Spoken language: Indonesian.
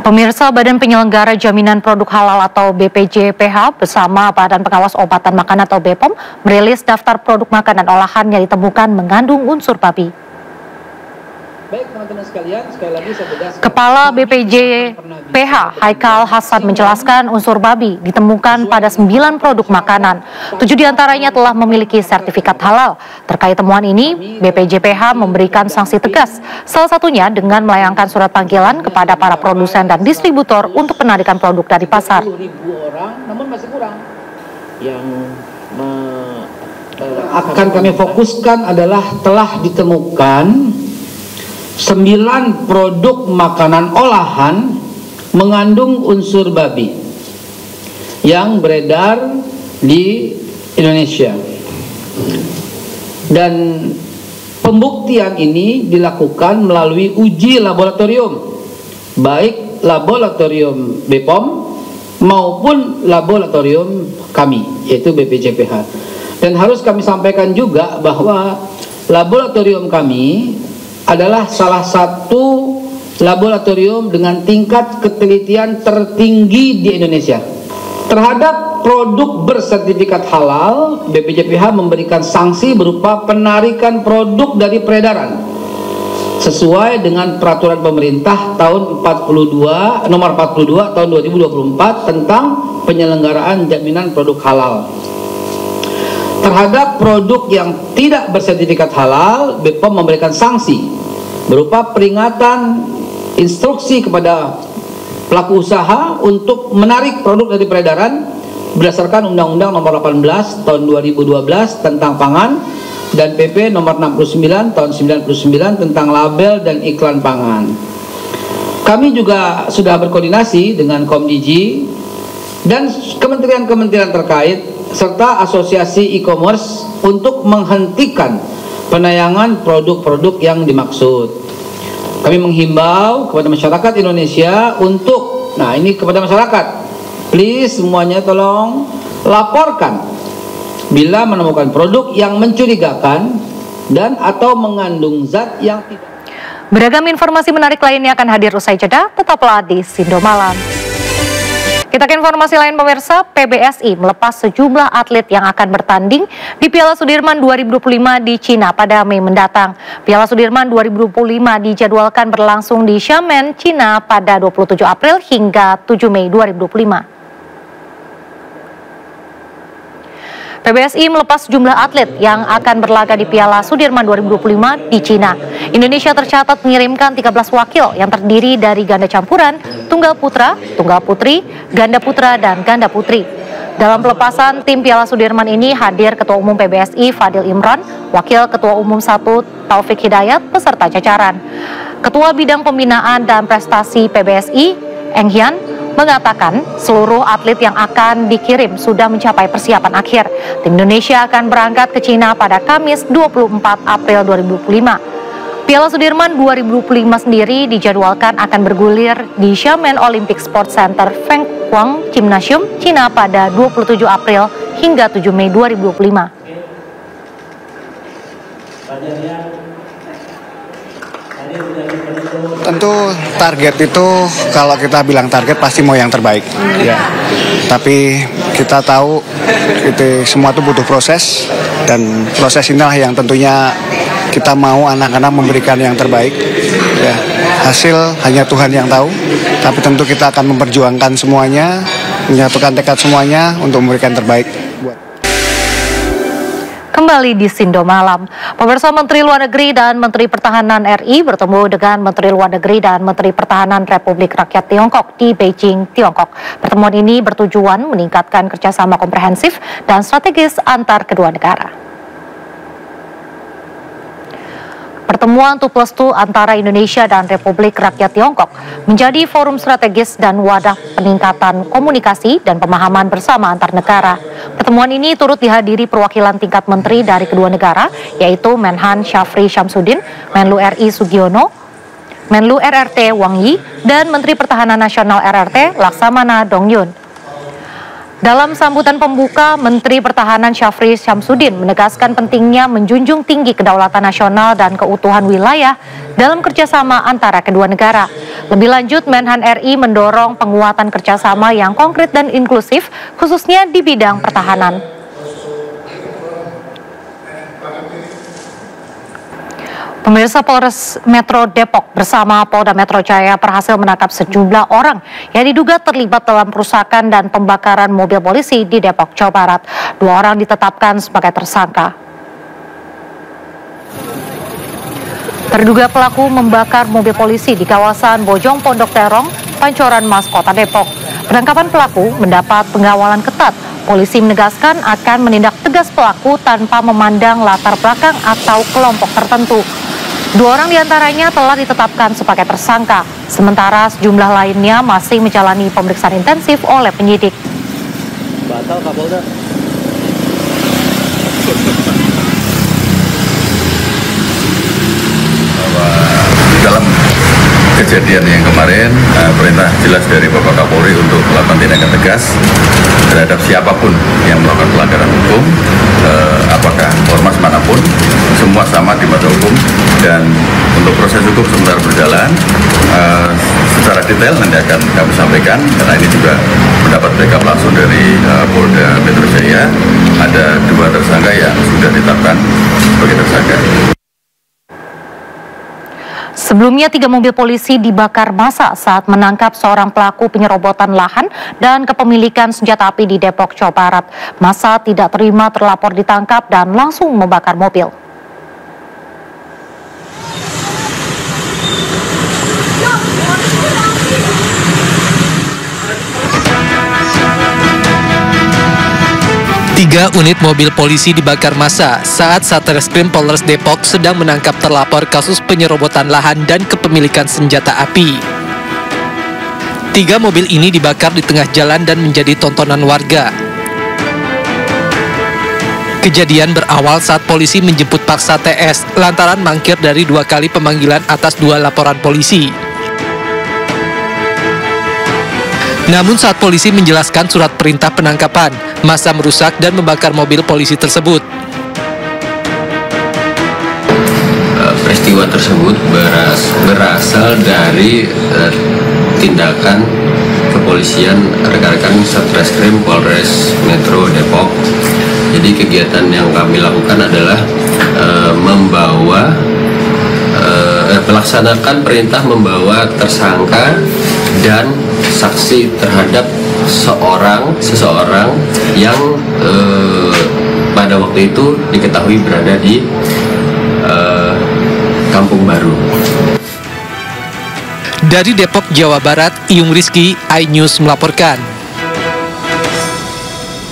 Pemirsa, Badan Penyelenggara Jaminan Produk Halal atau BPJPH bersama Badan Pengawas Obat dan Makanan atau BPOM merilis daftar produk makanan olahan yang ditemukan mengandung unsur babi. Baik teman-teman sekalian, sekali lagi saya tegaskan. Kepala BPJPH Haikal Hasan menjelaskan unsur babi ditemukan pada 9 produk makanan. 7 diantaranya telah memiliki sertifikat halal. Terkait temuan ini, BPJPH memberikan sanksi tegas, salah satunya dengan melayangkan surat panggilan kepada para produsen dan distributor untuk penarikan produk dari pasar. 10.000 orang, namun masih kurang. Yang akan kami fokuskan adalah telah ditemukan 9 produk makanan olahan mengandung unsur babi yang beredar di Indonesia. Dan pembuktian ini dilakukan melalui uji laboratorium, baik laboratorium BPOM maupun laboratorium kami, yaitu BPJPH. Dan harus kami sampaikan juga bahwa laboratorium kami adalah salah satu laboratorium dengan tingkat ketelitian tertinggi di Indonesia. Terhadap produk bersertifikat halal, BPJPH memberikan sanksi berupa penarikan produk dari peredaran sesuai dengan peraturan pemerintah tahun nomor 42 tahun 2024 tentang penyelenggaraan jaminan produk halal. Terhadap produk yang tidak bersertifikat halal, BPOM memberikan sanksi berupa peringatan instruksi kepada pelaku usaha untuk menarik produk dari peredaran berdasarkan Undang-Undang Nomor 18 Tahun 2012 tentang pangan dan PP Nomor 69 Tahun 99 tentang label dan iklan pangan. Kami juga sudah berkoordinasi dengan Komdigi dan kementerian-kementerian terkait serta asosiasi e-commerce untuk menghentikan penayangan produk-produk yang dimaksud. Kami menghimbau kepada masyarakat Indonesia untuk, ini kepada masyarakat, please semuanya tolong laporkan bila menemukan produk yang mencurigakan dan atau mengandung zat yang tidak. Beragam informasi menarik lainnya akan hadir usai jeda, tetaplah di Sindo Malam. Kita ke informasi lain pemirsa, PBSI melepas sejumlah atlet yang akan bertanding di Piala Sudirman 2025 di Cina pada Mei mendatang. Piala Sudirman 2025 dijadwalkan berlangsung di Xiamen, Cina pada 27 April hingga 7 Mei 2025. PBSI melepas sejumlah atlet yang akan berlaga di Piala Sudirman 2025 di Cina. Indonesia tercatat mengirimkan 13 wakil yang terdiri dari ganda campuran, tunggal putra, tunggal putri, ganda putra, dan ganda putri. Dalam pelepasan tim Piala Sudirman ini hadir Ketua Umum PBSI Fadil Imran, Wakil Ketua Umum 1 Taufik Hidayat, beserta jajaran. Ketua Bidang Pembinaan dan Prestasi PBSI, Eng Hian, mengatakan seluruh atlet yang akan dikirim sudah mencapai persiapan akhir. Tim Indonesia akan berangkat ke Cina pada Kamis 24 April 2025. Piala Sudirman 2025 sendiri dijadwalkan akan bergulir di Xiamen Olympic Sports Center Fenghuang Gymnasium, Cina pada 27 April hingga 7 Mei 2025. Tentu target itu, kalau kita bilang target pasti mau yang terbaik, ya. Tapi kita tahu itu semua itu butuh proses, dan proses inilah yang tentunya kita mau anak-anak memberikan yang terbaik. Ya, hasil hanya Tuhan yang tahu, tapi tentu kita akan memperjuangkan semuanya, menyatukan tekad semuanya untuk memberikan terbaik. Kembali di Sindo Malam, pemirsa, Menteri Luar Negeri dan Menteri Pertahanan RI bertemu dengan Menteri Luar Negeri dan Menteri Pertahanan Republik Rakyat Tiongkok di Beijing, Tiongkok. Pertemuan ini bertujuan meningkatkan kerjasama komprehensif dan strategis antar kedua negara. Pertemuan 2+2 antara Indonesia dan Republik Rakyat Tiongkok menjadi forum strategis dan wadah peningkatan komunikasi dan pemahaman bersama antar negara. Pertemuan ini turut dihadiri perwakilan tingkat menteri dari kedua negara, yaitu Menhan Syafri Syamsuddin, Menlu RI Sugiono, Menlu RRT Wang Yi, dan Menteri Pertahanan Nasional RRT Laksamana Dongyun. Dalam sambutan pembuka, Menteri Pertahanan Syafri Syamsuddin menegaskan pentingnya menjunjung tinggi kedaulatan nasional dan keutuhan wilayah dalam kerjasama antara kedua negara. Lebih lanjut, Menhan RI mendorong penguatan kerjasama yang konkret dan inklusif, khususnya di bidang pertahanan. Pemirsa, Polres Metro Depok bersama Polda Metro Jaya berhasil menangkap sejumlah orang yang diduga terlibat dalam perusakan dan pembakaran mobil polisi di Depok, Jawa Barat. 2 orang ditetapkan sebagai tersangka. Terduga pelaku membakar mobil polisi di kawasan Bojong Pondok Terong, Pancoran Mas, Kota Depok. Penangkapan pelaku mendapat pengawalan ketat. Polisi menegaskan akan menindak tegas pelaku tanpa memandang latar belakang atau kelompok tertentu. 2 orang diantaranya telah ditetapkan sebagai tersangka, sementara sejumlah lainnya masih menjalani pemeriksaan intensif oleh penyidik. Batal Kapolda. Dalam kejadian yang kemarin, perintah jelas dari Bapak Kapolri untuk melakukan tindakan tegas terhadap siapapun yang melakukan pelanggaran hukum, apakah ormas manapun, semua sama di mata hukum. Dan untuk proses hukum sementara berjalan, secara detail nanti akan kami sampaikan, karena ini juga mendapat backup langsung dari Polda Metro Jaya. Ada 2 tersangka yang sudah ditetapkan sebagai tersangka. Sebelumnya 3 mobil polisi dibakar massa saat menangkap seorang pelaku penyerobotan lahan dan kepemilikan senjata api di Depok, Jawa Barat. Massa tidak terima terlapor ditangkap dan langsung membakar mobil. Tiga unit mobil polisi dibakar massa saat Satreskrim Polres Depok sedang menangkap terlapor kasus penyerobotan lahan dan kepemilikan senjata api. 3 mobil ini dibakar di tengah jalan dan menjadi tontonan warga. Kejadian berawal saat polisi menjemput paksa TS lantaran mangkir dari 2 kali pemanggilan atas 2 laporan polisi. Namun saat polisi menjelaskan surat perintah penangkapan, massa merusak dan membakar mobil polisi tersebut. Peristiwa tersebut berasal dari tindakan kepolisian rekan-rekan Satreskrim Polres Metro Depok. Jadi kegiatan yang kami lakukan adalah melaksanakan perintah membawa tersangka dan saksi terhadap seseorang yang pada waktu itu diketahui berada di Kampung Baru. Dari Depok, Jawa Barat, Iyung Rizky, iNews melaporkan.